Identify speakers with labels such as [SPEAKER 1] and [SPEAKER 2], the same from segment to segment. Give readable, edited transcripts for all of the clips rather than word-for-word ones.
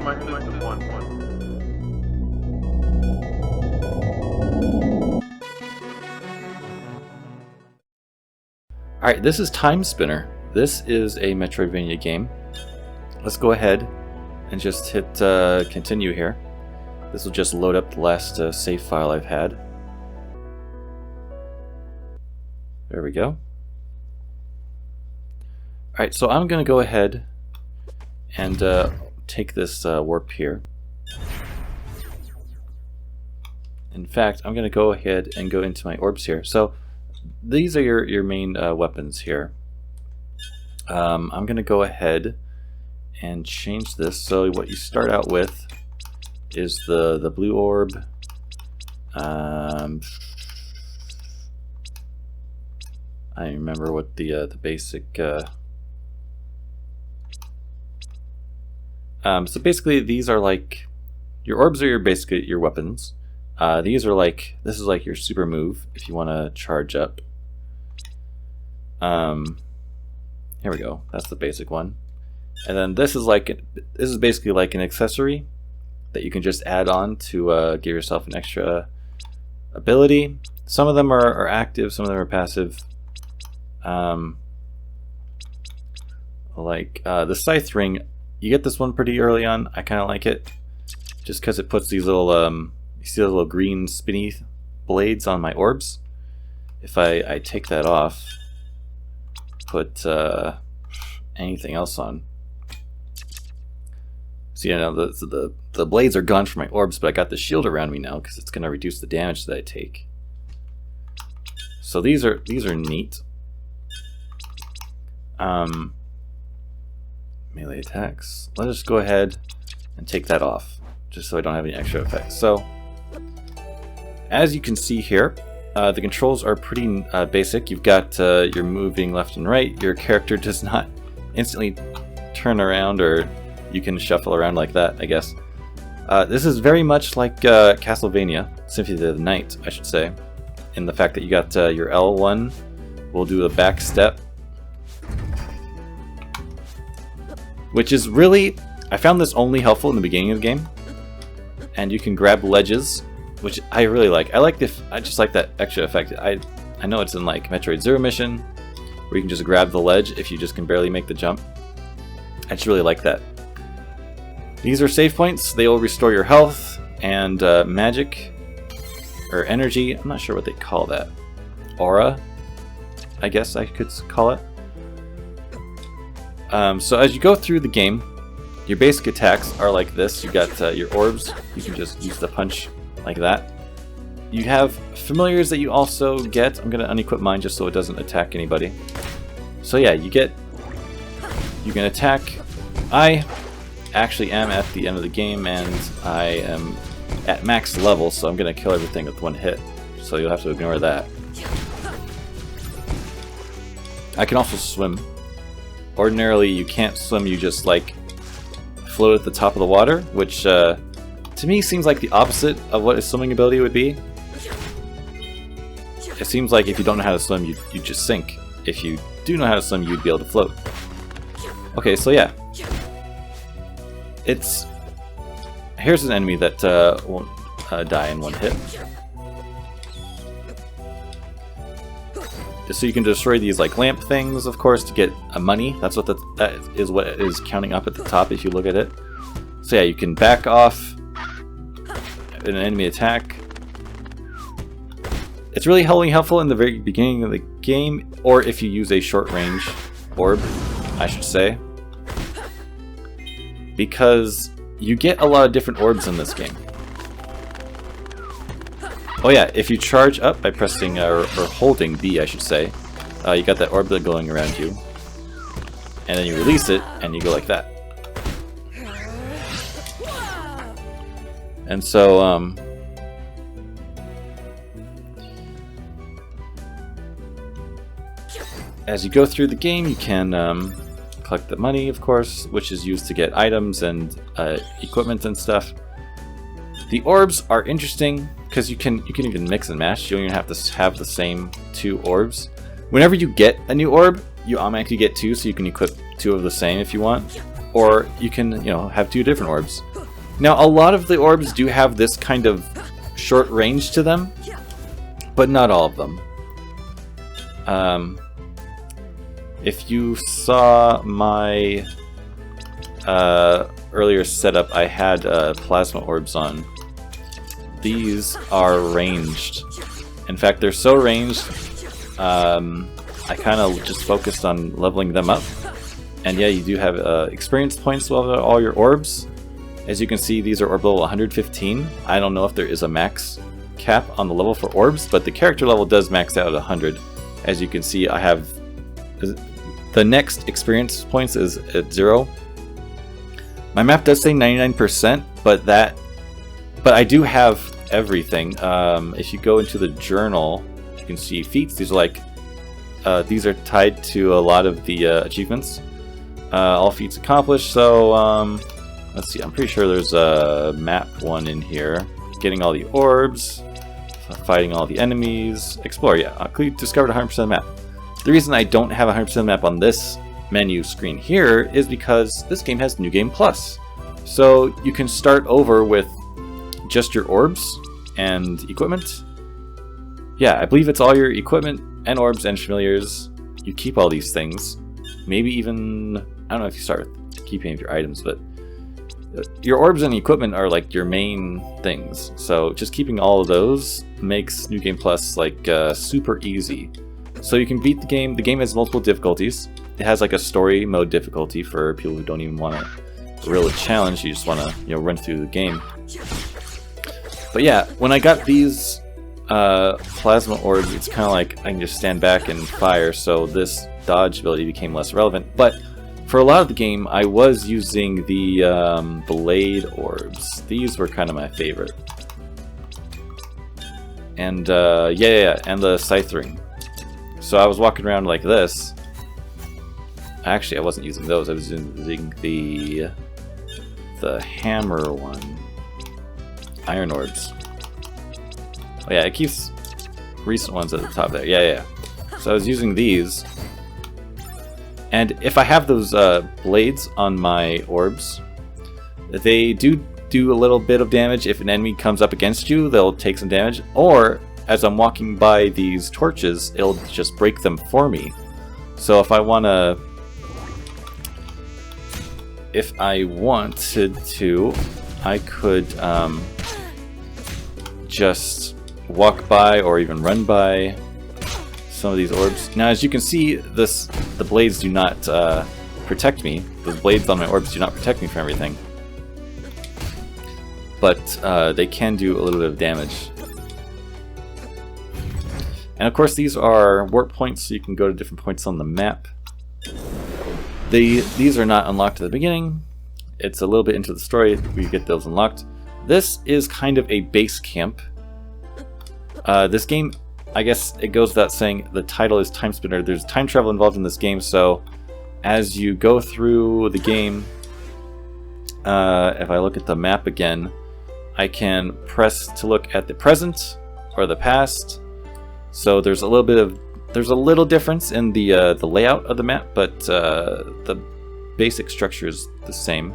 [SPEAKER 1] my system one.
[SPEAKER 2] Alright, this is Timespinner. This is a Metroidvania game. Let's go ahead and just hit continue here. This will just load up the last save file I've had. There we go. Alright, so I'm going to go ahead and take this warp here. In fact, I'm going to go ahead and go into my orbs here. So these are your main weapons here. I'm going to go ahead and change this. So what you start out with is the blue orb. I don't remember what the basic. So basically, these are like your orbs are basically your weapons. These are like this is like your super move if you want to charge up. Here we go. That's the basic one. And then this is basically like an accessory that you can just add on to give yourself an extra ability. Some of them are active, some of them are passive. Like the scythe ring, you get this one pretty early on. I kind of like it, just because it puts these little you see the little green spinny blades on my orbs. If I take that off, put anything else on. So you know the blades are gone from my orbs, but I got the shield around me now because it's going to reduce the damage that I take. So these are neat. Melee attacks. Let's just go ahead and take that off, just so I don't have any extra effects. So as you can see here, the controls are pretty basic. You've got you're moving left and right. Your character does not instantly turn around, or you can shuffle around like that, I guess. This is very much like Castlevania, Symphony of the Night, I should say, in the fact that you got your L1 will do a back step, which is really, I found this only helpful in the beginning of the game. And you can grab ledges, which I really like. I just like that extra effect. I know it's in like Metroid Zero Mission, where you can just grab the ledge if you just can barely make the jump. I just really like that. These are save points. They will restore your health and magic or energy. I'm not sure what they call that. Aura, I guess I could call it. So as you go through the game, your basic attacks are like this. You got your orbs. You can just use the punch like that. You have familiars that you also get. I'm gonna unequip mine just so it doesn't attack anybody. So yeah, you can attack. I actually am at the end of the game and I am at max level, so I'm gonna kill everything with one hit. So you'll have to ignore that. I can also swim. Ordinarily you can't swim, you just like float at the top of the water, which to me seems like the opposite of what a swimming ability would be. It seems like if you don't know how to swim, you just sink. If you do know how to swim, you'd be able to float. Okay, so yeah. Here's an enemy that won't die in one hit. So you can destroy these like lamp things, of course, to get money. That's what that is what it is counting up at the top if you look at it. So yeah, you can back off an enemy attack. It's really helpful in the very beginning of the game, or if you use a short range orb, I should say, because you get a lot of different orbs in this game. Oh yeah, if you charge up by pressing or holding B, I should say, you got that orb going around you, and then you release it, and you go like that. And so, as you go through the game, you can collect the money, of course, which is used to get items and equipment and stuff. The orbs are interesting because you can even mix and match. You don't even have to have the same two orbs. Whenever you get a new orb, you automatically get two, so you can equip two of the same if you want. or you can, you know, have 2 different orbs. Now, a lot of the orbs do have this kind of short range to them, but not all of them. If you saw my earlier setup, I had plasma orbs on. These are ranged. In fact, they're so ranged, I kind of just focused on leveling them up. And yeah, you do have experience points to level all your orbs. As you can see, these are orb level 115. I don't know if there is a max cap on the level for orbs, but the character level does max out at 100. As you can see, I have the next experience points is at 0. My map does say 99%, but I do have everything. If you go into the journal, you can see feats. These are like these are tied to a lot of the achievements. All feats accomplished. So let's see. I'm pretty sure there's a map one in here. Getting all the orbs, fighting all the enemies, explore. Yeah, discovered 100% of the map. The reason I don't have 100% of the map on this menu screen here is because this game has New Game Plus. So you can start over with just your orbs and equipment. Yeah, I believe it's all your equipment and orbs and familiars. You keep all these things. Maybe even, I don't know if you start with keeping of your items, but your orbs and equipment are like your main things. So just keeping all of those makes New Game Plus like super easy. So you can beat the game. The game has multiple difficulties. It has like a story mode difficulty for people who don't even want to really challenge. You just want to, you know, run through the game. But yeah, when I got these plasma orbs, it's kind of like I can just stand back and fire, so this dodge ability became less relevant. But for a lot of the game, I was using the blade orbs. These were kind of my favorite. And and the scythe ring. So I was walking around like this. Actually, I wasn't using those. I was using the hammer one. Iron orbs. Oh yeah, it keeps recent ones at the top there. Yeah. So I was using these. And if I have those blades on my orbs, they do a little bit of damage. If an enemy comes up against you, they'll take some damage. Or, as I'm walking by these torches, it'll just break them for me. So if I wanted to, I could just walk by or even run by some of these orbs. Now, as you can see, the blades do not protect me. The blades on my orbs do not protect me from everything. But they can do a little bit of damage. And of course, these are warp points, so you can go to different points on the map. These are not unlocked at the beginning. It's a little bit into the story we get those unlocked. This is kind of a base camp. This game, I guess it goes without saying, the title is Timespinner. There's time travel involved in this game, so as you go through the game, if I look at the map again, I can press to look at the present or the past. So there's a little difference in the layout of the map, but the basic structure is the same.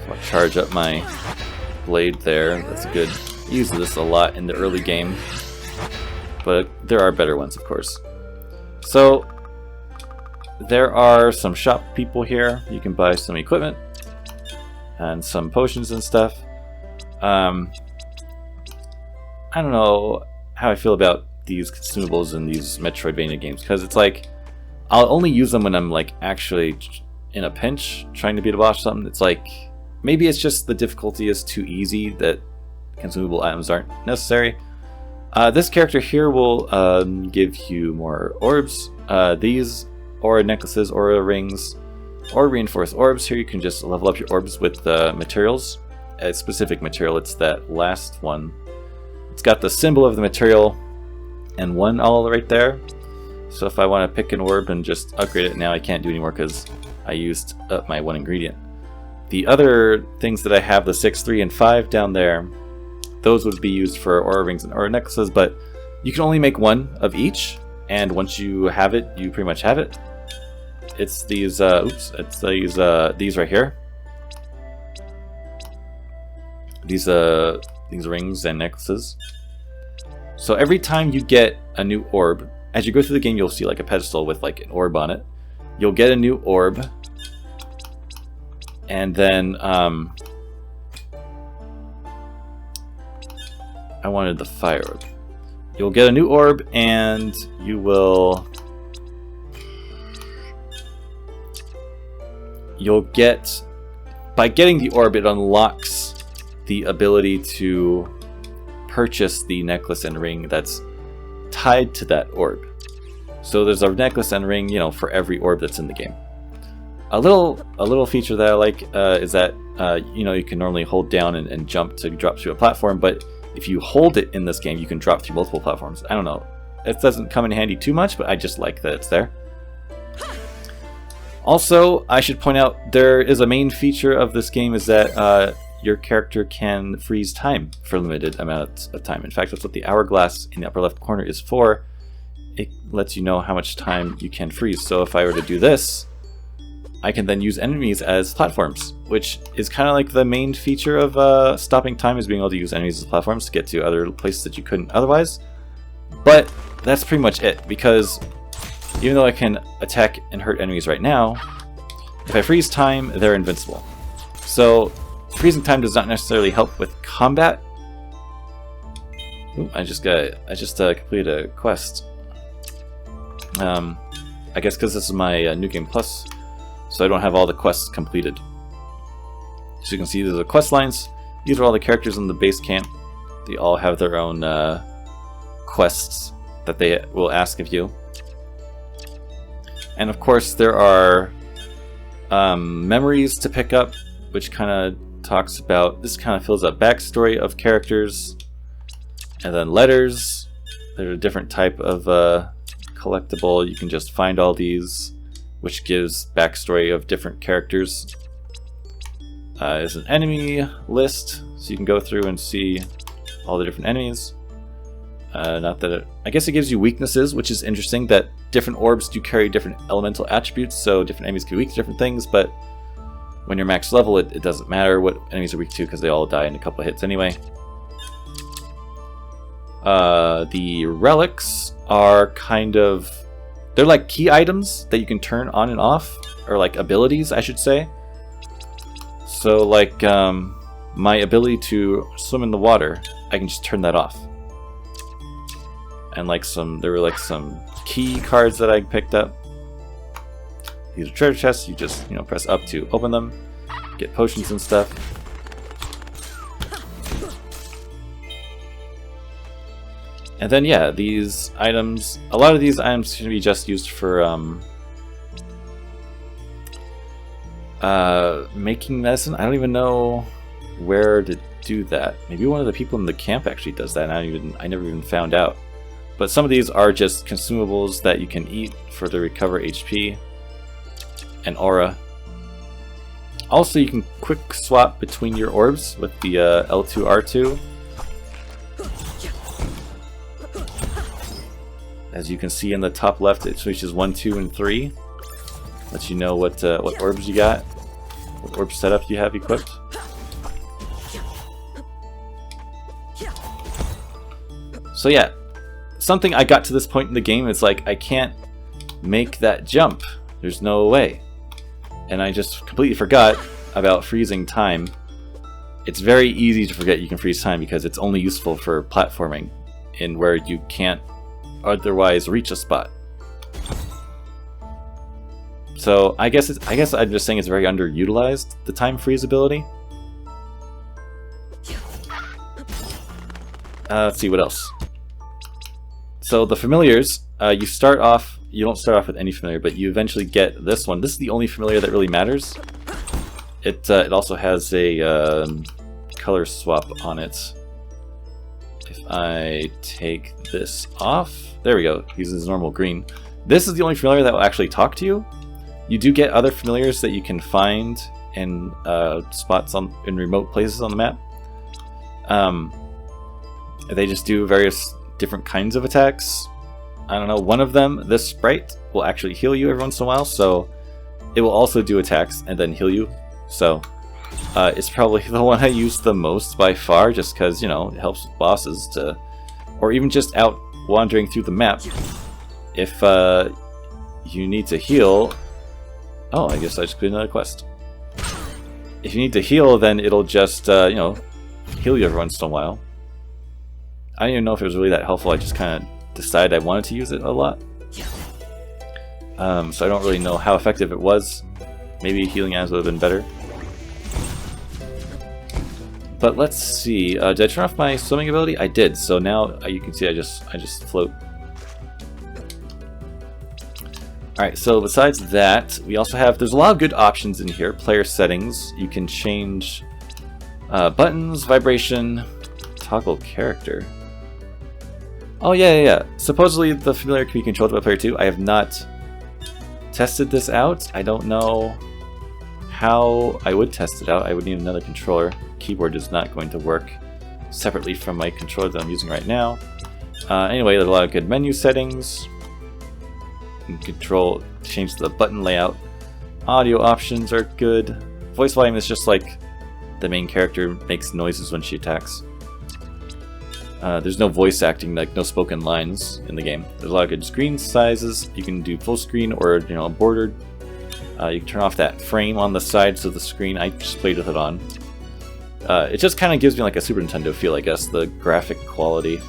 [SPEAKER 2] I'll charge up my blade there. That's good. I use this a lot in the early game, but there are better ones, of course. So there are some shop people here. You can buy some equipment and some potions and stuff. I don't know how I feel about these consumables in these Metroidvania games, because it's like I'll only use them when I'm like actually in a pinch trying to beat a boss or something. It's like maybe it's just the difficulty is too easy that consumable items aren't necessary. This character here will give you more orbs. These aura necklaces, aura rings, or reinforced orbs. Here you can just level up your orbs with materials. A specific material, it's that last one. It's got the symbol of the material and one all right there. So if I want to pick an orb and just upgrade it, now I can't do anymore because I used up my one ingredient. The other things that I have, the 6, 3, and 5 down there, those would be used for aura rings and aura necklaces, but you can only make one of each, and once you have it, you pretty much have it. it's these it's these right here. These rings and necklaces. So every time you get a new orb, as you go through the game, you'll see like a pedestal with like an orb on it. You'll get a new orb, and then I wanted the fire orb. You'll get a new orb, and you'll get, by getting the orb, it unlocks the ability to purchase the necklace and ring that's tied to that orb. So there's a necklace and ring, you know, for every orb that's in the game. A little feature that I like is that you know, you can normally hold down and jump to drop through a platform, but if you hold it in this game, you can drop through multiple platforms. I don't know, it doesn't come in handy too much, but I just like that it's there. Also, I should point out, there is a main feature of this game is that your character can freeze time for limited amounts of time. In fact, that's what the hourglass in the upper left corner is for. It lets you know how much time you can freeze. So if I were to do this, I can then use enemies as platforms, which is kind of like the main feature of stopping time, is being able to use enemies as platforms to get to other places that you couldn't otherwise. But that's pretty much it, because even though I can attack and hurt enemies right now, if I freeze time, they're invincible. So freezing time does not necessarily help with combat. Ooh, I just completed a quest. I guess because this is my New Game Plus, so I don't have all the quests completed. So you can see there's the quest lines. These are all the characters in the base camp. They all have their own quests that they will ask of you. And of course there are memories to pick up, which kind of talks about, this kind of fills up backstory of characters. And then letters. They're a different type of collectible. You can just find all these, which gives backstory of different characters. There's an enemy list, so you can go through and see all the different enemies. Not that I guess it gives you weaknesses, which is interesting, that different orbs do carry different elemental attributes, so different enemies can be weak to different things, but when you're max level, it doesn't matter what enemies are weak to, because they all die in a couple of hits anyway. The relics are kind of, they're like key items that you can turn on and off, or like abilities, I should say. So like my ability to swim in the water, I can just turn that off. And like there were like some key cards that I picked up. These are treasure chests. You just, you know, press up to open them, get potions and stuff. And then yeah, these items, a lot of these items can be just used for making medicine. I don't even know where to do that. Maybe one of the people in the camp actually does that, and I never even found out. But some of these are just consumables that you can eat to recover HP and aura. Also, you can quick swap between your orbs with the L2, R2. As you can see in the top left, it switches 1, 2, and 3. Lets you know what orbs you got, what orb setup you have equipped. So yeah, something I got to this point in the game is like, I can't make that jump. There's no way. And I just completely forgot about freezing time. It's very easy to forget you can freeze time because it's only useful for platforming in where you can't otherwise reach a spot. So I guess I'm just saying it's very underutilized, the time freeze ability. Let's see what else. So the familiars, you don't start off with any familiar, but you eventually get this one. This is the only familiar that really matters. It also has a color swap on it. If I take this off, there we go. He's his normal green. This is the only familiar that will actually talk to you. You do get other familiars that you can find in spots in remote places on the map. They just do various different kinds of attacks. I don't know, one of them, this sprite, will actually heal you every once in a while, so it will also do attacks and then heal you. So it's probably the one I use the most by far, just because, you know, it helps with bosses to, or even just out wandering through the map. If you need to heal, oh, I guess I just put another quest. If you need to heal, then it'll just, you know, heal you every once in a while. I don't even know if it was really that helpful. I just kind of decided I wanted to use it a lot. So I don't really know how effective it was. Maybe healing items would have been better. But let's see. Did I turn off my swimming ability? I did. So now you can see I just float. Alright, so besides that, we also have, there's a lot of good options in here. Player settings, you can change buttons, vibration, toggle character. Oh yeah. Supposedly the familiar can be controlled by player 2. I have not tested this out. I don't know how I would test it out. I would need another controller. Keyboard is not going to work separately from my controller that I'm using right now. Anyway, there's a lot of good menu settings. Control, change the button layout. Audio options are good. Voice volume is just like the main character makes noises when she attacks. There's no voice acting, like no spoken lines in the game. There's a lot of good screen sizes. You can do full screen or, you know, bordered. You can turn off that frame on the sides of the screen. I just played with it on. It just kind of gives me like a Super Nintendo feel, I guess, the graphic quality.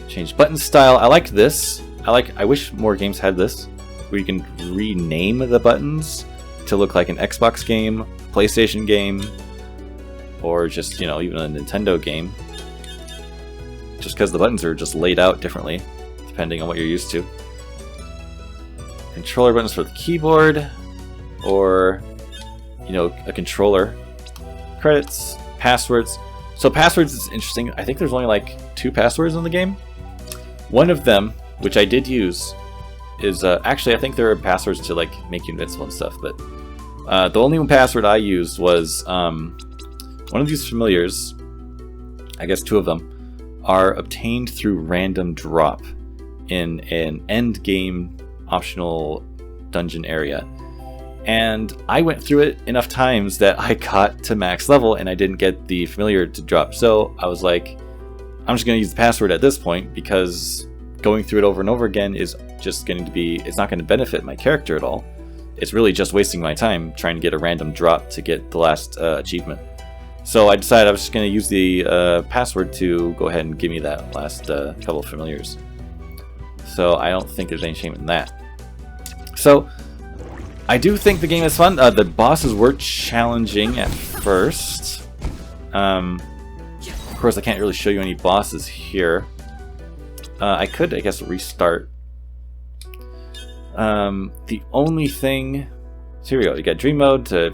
[SPEAKER 2] Change button style. I like this. I wish more games had this, where you can rename the buttons to look like an Xbox game, PlayStation game, or just, you know, even a Nintendo game. Just because the buttons are just laid out differently, depending on what you're used to. Controller buttons for the keyboard, or, you know, a controller. Credits, passwords. So passwords is interesting. I think there's only like 2 passwords in the game. One of them, which I did use, is actually, I think there are passwords to like make you invincible and stuff, but the only one password I used was one of these familiars. I guess 2 of them are obtained through random drop in an end game optional dungeon area, and I went through it enough times that I got to max level and I didn't get the familiar to drop. So I was like, I'm just going to use the password at this point, because going through it over and over again is just going to be, it's not going to benefit my character at all. It's really just wasting my time trying to get a random drop to get the last achievement. So I decided I was just going to use the password to go ahead and give me that last couple of familiars. So I don't think there's any shame in that. So I do think the game is fun. The bosses were challenging at first. Of course, I can't really show you any bosses here. I could, I guess, restart. The only thing... So here we go. You got Dream Mode to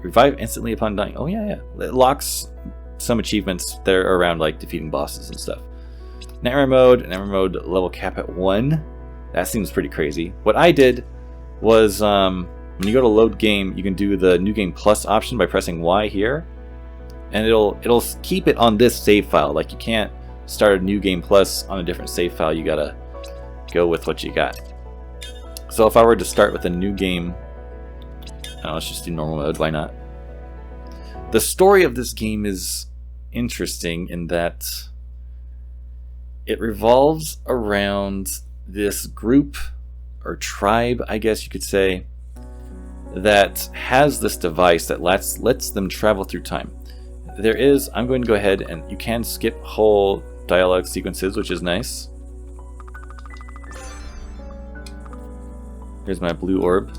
[SPEAKER 2] revive instantly upon dying. Oh, yeah. It locks some achievements that are around, like, defeating bosses and stuff. Nightmare Mode level cap at 1. That seems pretty crazy. What I did was, when you go to load game, you can do the New Game Plus option by pressing Y here. And it'll keep it on this save file. Like, you can't start a New Game Plus on a different save file. You gotta go with what you got. So if I were to start with a new game, let's just do normal mode, why not? The story of this game is interesting in that it revolves around this group, or tribe, I guess you could say, that has this device that lets them travel through time. There is, I'm going to go ahead and you can skip whole dialogue sequences, which is nice. Here's my blue orb.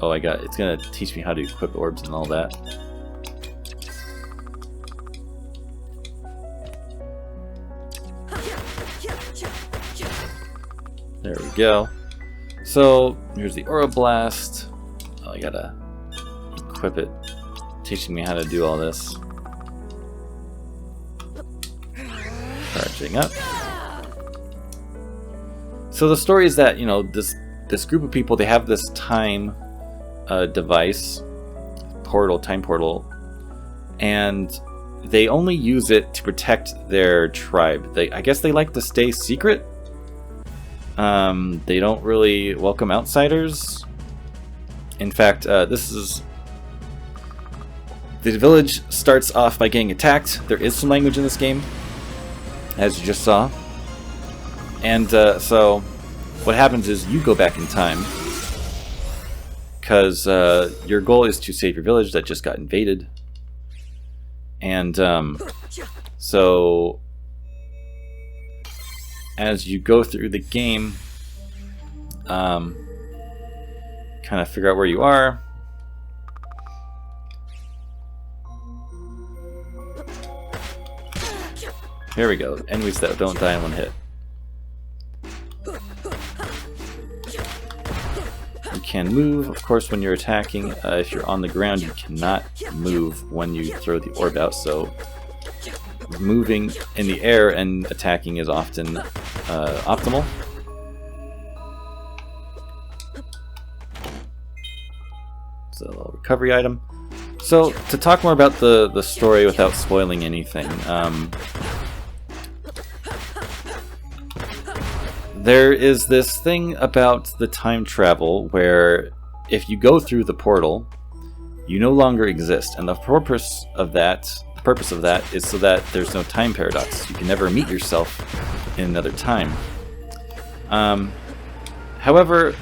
[SPEAKER 2] Oh, it's gonna teach me how to equip orbs and all that. There we go. So here's the Aura Blast. Oh, I gotta equip it, teaching me how to do all this. Charging up. So the story is that, this group of people, they have this time device, time portal, and they only use it to protect their tribe. I guess they like to stay secret. They don't really welcome outsiders. In fact, this is... The village starts off by getting attacked. There is some language in this game, as you just saw. And so what happens is you go back in time, because your goal is to save your village that just got invaded. And so as you go through the game, kind of figure out where you are. Here we go. Enemies that don't die in one hit. You can move, of course, when you're attacking. If you're on the ground, you cannot move when you throw the orb out, so moving in the air and attacking is often optimal. It's a little recovery item. So, to talk more about the story without spoiling anything, there is this thing about the time travel where if you go through the portal, you no longer exist, and the purpose of that is so that there's no time paradox. You can never meet yourself in another time. However,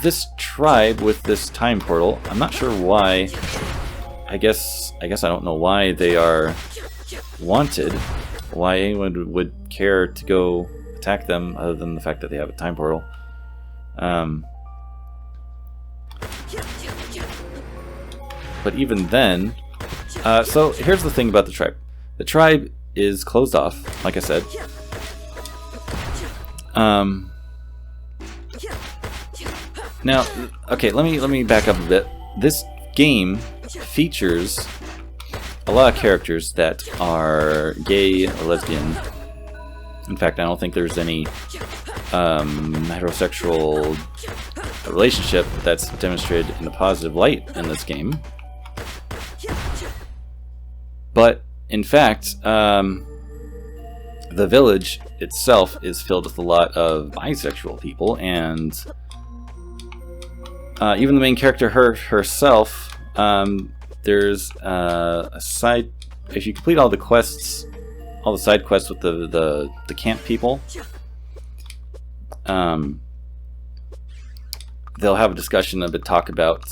[SPEAKER 2] this tribe with this time portal, I'm not sure why. I guess I don't know why they are wanted. Why anyone would care to go attack them, other than the fact that they have a time portal. But even then, so here's the thing about the tribe. The tribe is closed off, like I said. Now, okay, let me back up a bit. This game features a lot of characters that are gay or lesbian. In fact, I don't think there's any heterosexual relationship that's demonstrated in a positive light in this game. But, in fact, the village itself is filled with a lot of bisexual people, and even the main character herself, there's a side... If you complete all the quests, all the side quests with the camp people, they'll have a discussion, a bit talk about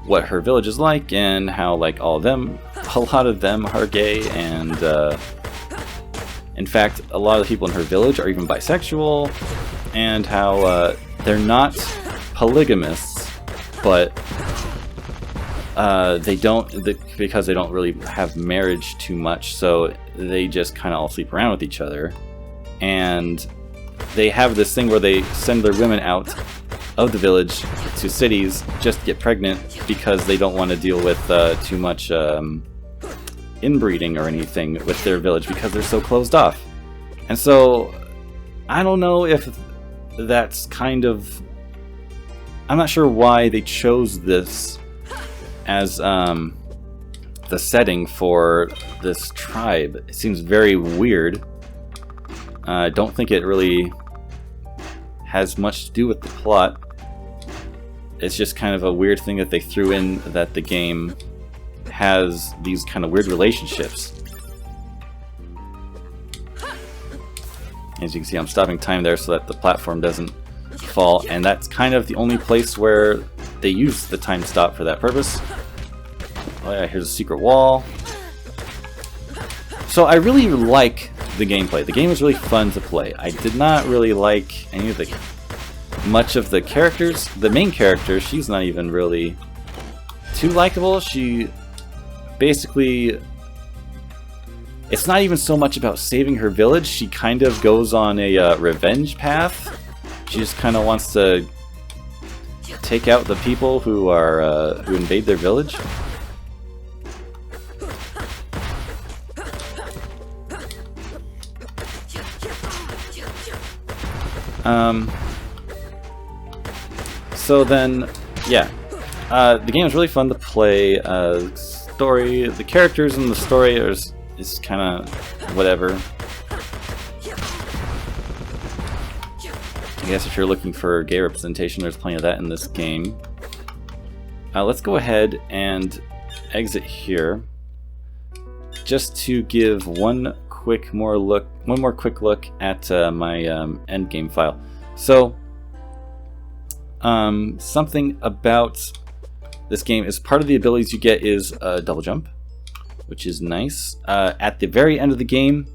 [SPEAKER 2] what her village is like, and how like a lot of them are gay, and in fact a lot of the people in her village are even bisexual, and how they're not polygamists, but because they don't really have marriage too much, so they just kind of all sleep around with each other. And they have this thing where they send their women out of the village to cities just to get pregnant, because they don't want to deal with too much inbreeding or anything with their village, because they're so closed off. And so I don't know if that's kind of... I'm not sure why they chose this as the setting for this tribe. It seems very weird. I don't think it really has much to do with the plot. It's just kind of a weird thing that they threw in, that the game has these kind of weird relationships. As you can see, I'm stopping time there so that the platform doesn't fall, and that's kind of the only place where they use the time stop for that purpose. Oh yeah, here's a secret wall. So I really like the gameplay. The game is really fun to play. I did not really like much of the characters. The main character, she's not even really too likable. She basically... It's not even so much about saving her village. She kind of goes on a revenge path. She just kind of wants to take out the people who are who invade their village. So then, yeah, the game is really fun to play. The characters in the story is kind of whatever. guess if you're looking for gay representation, there's plenty of that in this game. Let's go ahead and exit here, just to give one more quick look at my end game file. So, something about this game is part of the abilities you get is a double jump, which is nice. At the very end of the game,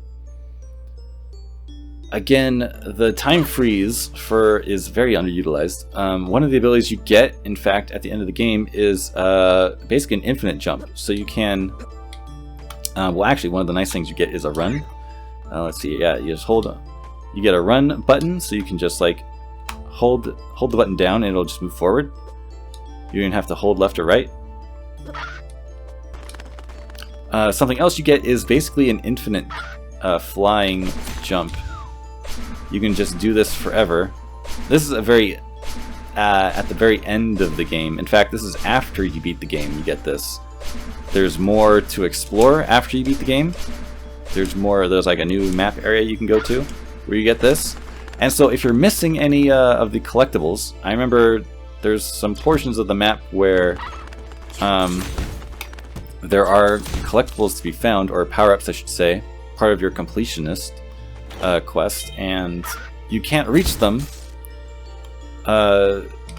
[SPEAKER 2] again, the time freeze is very underutilized. One of the abilities you get, in fact, at the end of the game is basically an infinite jump. So you can, well, actually, one of the nice things you get is a run. Let's see, yeah, you just you get a run button, so you can just like hold the button down and it'll just move forward. You don't have to hold left or right. Something else you get is basically an infinite flying jump. You can just do this forever. This is at the very end of the game. In fact, this is after you beat the game, you get this. There's more to explore after you beat the game. There's like a new map area you can go to where you get this. And so if you're missing any of the collectibles, I remember there's some portions of the map where there are collectibles to be found, or power-ups I should say, part of your completionist quest, and you can't reach them.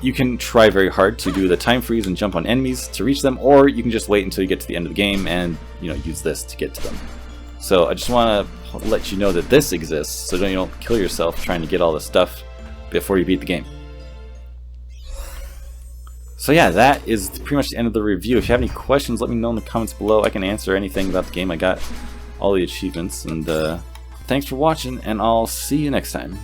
[SPEAKER 2] You can try very hard to do the time freeze and jump on enemies to reach them, or you can just wait until you get to the end of the game and use this to get to them. So I just want to let you know that this exists, so you don't kill yourself trying to get all this stuff before you beat the game. So yeah, that is pretty much the end of the review. If you have any questions, let me know in the comments below. I can answer anything about the game. I got all the achievements, and thanks for watching, and I'll see you next time.